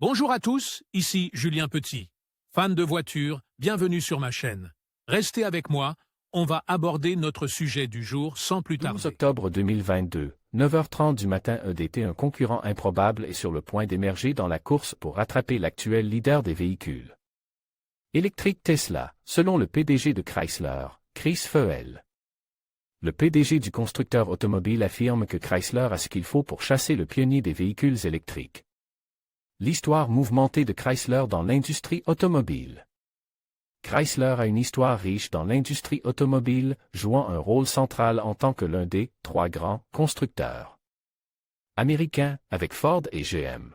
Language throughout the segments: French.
Bonjour à tous, ici Julien Petit. Fan de voitures, bienvenue sur ma chaîne. Restez avec moi, on va aborder notre sujet du jour sans plus 12 tarder. octobre 2022, 9h30 du matin, EDT, un concurrent improbable est sur le point d'émerger dans la course pour rattraper l'actuel leader des véhicules électriques Tesla, selon le PDG de Chrysler, Chris Feuell. Le PDG du constructeur automobile affirme que Chrysler a ce qu'il faut pour chasser le pionnier des véhicules électriques. L'histoire mouvementée de Chrysler dans l'industrie automobile. Chrysler a une histoire riche dans l'industrie automobile, jouant un rôle central en tant que l'un des trois grands constructeurs américains, avec Ford et GM.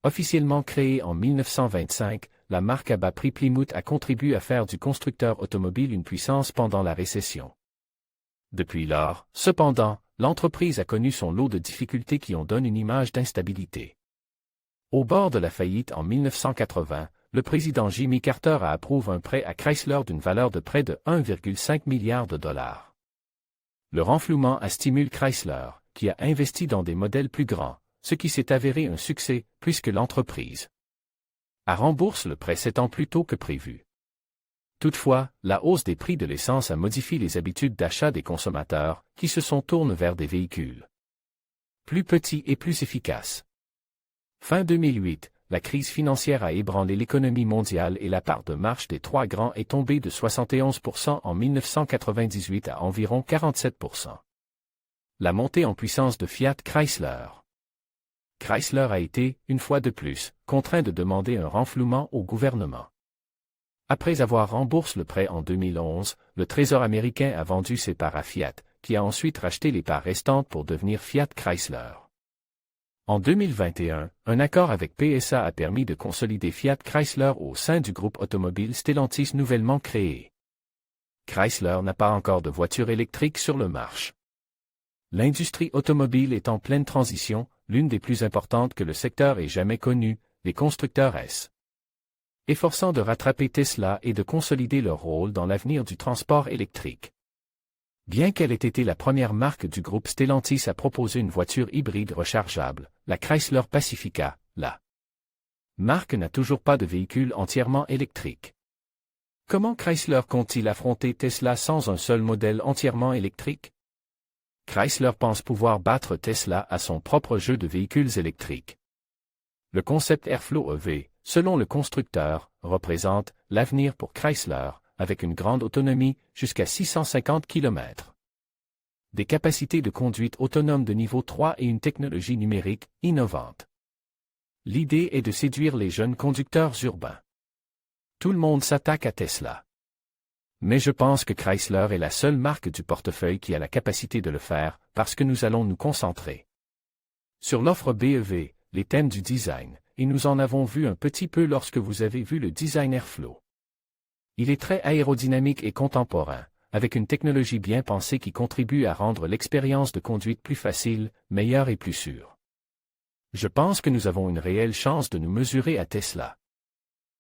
Officiellement créée en 1925, la marque à bas prix Plymouth a contribué à faire du constructeur automobile une puissance pendant la récession. Depuis lors, cependant, l'entreprise a connu son lot de difficultés qui en donnent une image d'instabilité. Au bord de la faillite en 1980, le président Jimmy Carter a approuvé un prêt à Chrysler d'une valeur de près de 1,5 milliard de dollars. Le renflouement a stimulé Chrysler, qui a investi dans des modèles plus grands, ce qui s'est avéré un succès puisque l'entreprise a remboursé le prêt 7 ans plus tôt que prévu. Toutefois, la hausse des prix de l'essence a modifié les habitudes d'achat des consommateurs, qui se tournés vers des véhicules plus petits et plus efficaces. Fin 2008, la crise financière a ébranlé l'économie mondiale et la part de marché des trois grands est tombée de 71% en 1998 à environ 47%. La montée en puissance de Fiat Chrysler. Chrysler a été, une fois de plus, contraint de demander un renflouement au gouvernement. Après avoir remboursé le prêt en 2011, le Trésor américain a vendu ses parts à Fiat, qui a ensuite racheté les parts restantes pour devenir Fiat Chrysler. En 2021, un accord avec PSA a permis de consolider Fiat Chrysler au sein du groupe automobile Stellantis nouvellement créé. Chrysler n'a pas encore de voiture électrique sur le marché. L'industrie automobile est en pleine transition, l'une des plus importantes que le secteur ait jamais connue, les constructeurs efforçant de rattraper Tesla et de consolider leur rôle dans l'avenir du transport électrique. Bien qu'elle ait été la première marque du groupe Stellantis à proposer une voiture hybride rechargeable, la Chrysler Pacifica, la marque n'a toujours pas de véhicule entièrement électrique. Comment Chrysler compte-t-il affronter Tesla sans un seul modèle entièrement électrique? Chrysler pense pouvoir battre Tesla à son propre jeu de véhicules électriques. Le concept Airflow EV, selon le constructeur, représente l'avenir pour Chrysler, avec une grande autonomie, jusqu'à 650 km. Des capacités de conduite autonome de niveau 3 et une technologie numérique innovante. L'idée est de séduire les jeunes conducteurs urbains. Tout le monde s'attaque à Tesla. Mais je pense que Chrysler est la seule marque du portefeuille qui a la capacité de le faire, parce que nous allons nous concentrer sur l'offre BEV, les thèmes du design, et nous en avons vu un petit peu lorsque vous avez vu le design Airflow. Il est très aérodynamique et contemporain, avec une technologie bien pensée qui contribue à rendre l'expérience de conduite plus facile, meilleure et plus sûre. Je pense que nous avons une réelle chance de nous mesurer à Tesla.